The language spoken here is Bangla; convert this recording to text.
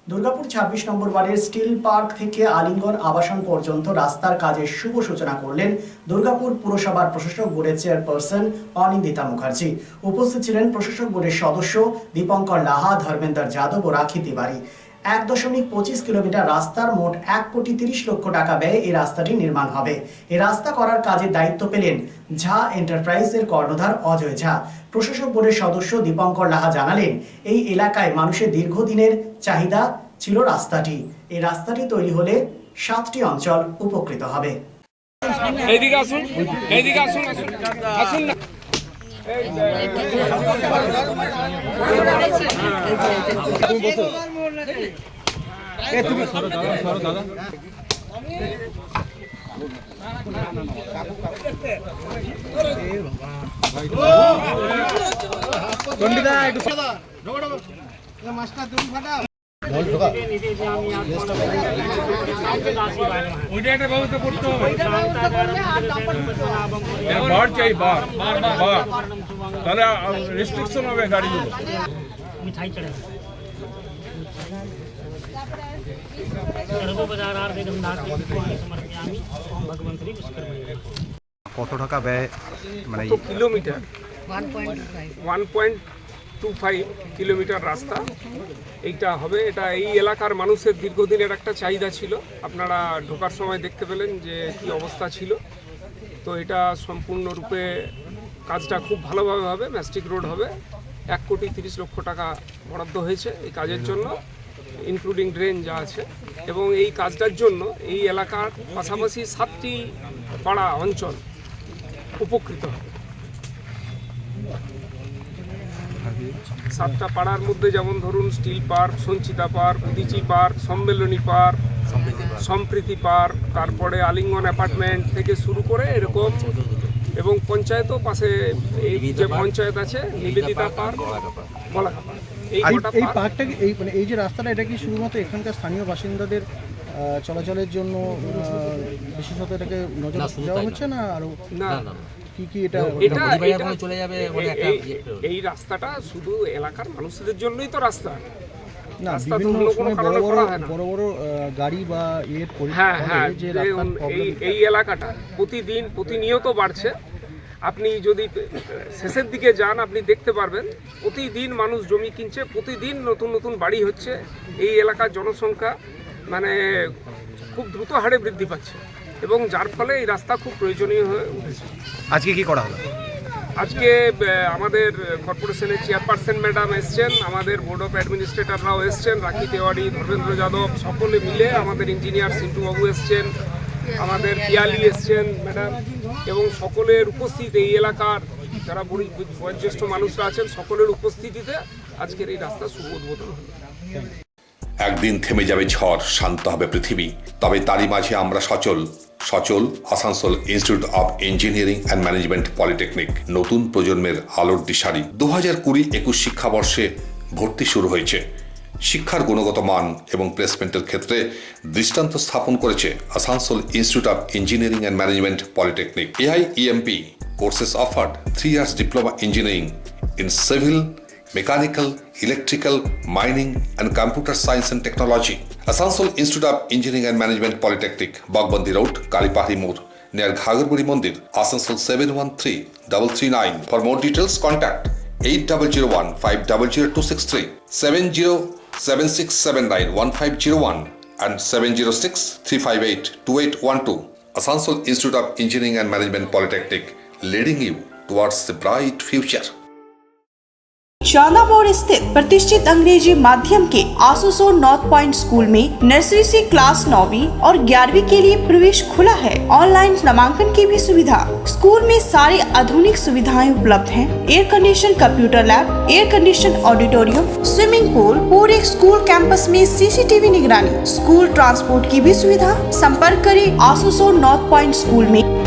দুর্গাপুর ২৬ নম্বর ওয়ার্ডের স্টিল পার্ক থেকে আলিঙ্গন আবাসন পর্যন্ত রাস্তার কাজের শুভ সূচনা করলেন দুর্গাপুর পুরসভার প্রশাসক বোর্ডের চেয়ারপারসন অনিন্দিতা মুখার্জি। উপস্থিত ছিলেন প্রশাসক বোর্ডের সদস্য দীপঙ্কর লাহা, ধর্মেন্দ্র যাদব ও রাখি তিওয়ারি। ১.২৫ কিলোমিটার রাস্তার মোট ১,৩০ লক্ষ টাকা ব্যয়ে এই রাস্তাটি নির্মাণ হবে। এই রাস্তা করার কাজের দায়িত্ব পেলেন ঝা এন্টারপ্রাইজের কর্ণধার অজয় ঝা। প্রশাসক বোর্ডের সদস্য দীপঙ্কর লাহা জানালেন, এই এলাকায় মানুষের দীর্ঘদিনের চাহিদা ছিল রাস্তাটি। এই রাস্তাটি তৈরি হলে 7টি অঞ্চল উপকৃত হবে। এইদিকে আসুন, এইদিকে আসুন, আসুন, আসুন না। তুমি সরো দাদা, সরো দাদা। চন্ডিদা একটু মাছটা তুমি ফাটা ওইটা একটা ব্যবস্থা করতে হবে। বার চাই, বার তাহলে রেস্ট্রিকশন হবে গাড়িগুলো। মিঠাই চড়ে কত টাকা ব্যয়, মানে কিলোমিটার 1.25 কিলোমিটার রাস্তা এইটা হবে। এটা এই এলাকার মানুষের দীর্ঘদিনের একটা চাহিদা ছিল। আপনারা ঢোকার সময় দেখতে পেলেন যে কি অবস্থা ছিল। তো এটা সম্পূর্ণরূপে কাজটা খুব ভালোভাবে হবে। ম্যাস্টিক রোড হবে। 1,30 লক্ষ টাকা বরাদ্দ হয়েছে এই কাজের জন্য, ইনক্লুডিং ড্রেন যা আছে। এবং এই কাজটার জন্য এই এলাকার পাশাপাশি 7টি পাড়া অঞ্চল উপকৃত হবে। 7টা পাড়ার মধ্যে যেমন ধরুন steel park, Sanchita park, Udichi park, Sammiloni park, Sampriti park, তারপরে আলিঙ্গন অ্যাপার্টমেন্ট থেকে শুরু করে এরকম, এবং পঞ্চায়েতও পাশে এই যে পঞ্চায়েত আছে নিবেদিতা পার্ক, বলাকা পার্ক। এই পার্কটা কি এই যে রাস্তাটা, এটা কি শুধুমাত্র এখানকার স্থানীয় বাসিন্দাদের চলাচলের জন্য বিশেষত এটাকে নজর দেওয়া হচ্ছে না? আরো না, কি এটা চলে যাবে? এই রাস্তাটা শুধু এলাকার মানুষদের জন্যই তো রাস্তা না, বিভিন্ন সময় বড় বড় গাড়ি বা এর এই এলাকাটা প্রতিনিয়ত বাড়ছে। আপনি যদি শেষের দিকে যান, আপনি দেখতে পারবেন প্রতিদিন মানুষ জমি কিনছে, প্রতিদিন নতুন নতুন বাড়ি হচ্ছে। এই এলাকার জনসংখ্যা মানে খুব দ্রুত হারে বৃদ্ধি পাচ্ছে, এবং যার ফলে এই রাস্তা খুব প্রয়োজনীয় হয়ে উঠেছে। আজকে কি করা হলো? আজকে আমাদের কর্পোরেশনের চেয়ারপারসন ম্যাডাম এসছেন, আমাদের বোর্ড অফ অ্যাডমিনিস্ট্রেটররাও এসছেন, রাখি তিওয়ারি, ধর্মেন্দ্র যাদব, সকলে মিলে, আমাদের ইঞ্জিনিয়ার সিন্টুবাবু এসছেন, আমাদের পিয়ালি এসছেন ম্যাডাম, এবং সকলের উপস্থিত এই এলাকার যারা বয়োজ্যেষ্ঠ মানুষরা আছেন সকলের উপস্থিতিতে আজকের এই রাস্তা শুভ উদ্বোধন হলো। একদিন থেমে যাবে ঝড়, শান্ত হবে পৃথিবী, তবে তারই মাঝে আমরা সচল Asansol institute of engineering and management polytechnic নতুন প্রজন্মের আলোর দিশারি। 2020-21 শিক্ষাবর্ষে ভর্তি শুরু হয়েছে। শিক্ষার গুণগত মান এবং প্লেসমেন্টের ক্ষেত্রে দৃষ্টান্ত স্থাপন করেছে Asansol institute of engineering and management polytechnic. AIEMP courses offered 3 years diploma engineering in civil, mechanical, electrical, mining and computer science and technology. Asansol Institute of Engineering and Management Polytechnic, Bagbandi Road, Kalipahari Moor, near Ghagarpuri Mandir, Asansol 713339. For more details, contact 8001-500-263, 707679-1501 and 706-358-2812. Asansol Institute of Engineering and Management Polytechnic, leading you towards the bright future. चांदा मोड़ स्थित प्रतिष्ठित अंग्रेजी माध्यम के आसुसोर नॉर्थ पॉइंट स्कूल में नर्सरी से क्लास 9वीं और 11वीं के लिए प्रवेश खुला है। ऑनलाइन नामांकन की भी सुविधा। स्कूल में सारी आधुनिक सुविधाएं उपलब्ध हैं। Air condition computer lab, air condition auditorium, swimming pool, पूरे स्कूल कैंपस में CCTV निगरानी, स्कूल ट्रांसपोर्ट की भी सुविधा। संपर्क करें आसुसोर नॉर्थ पॉइंट स्कूल में।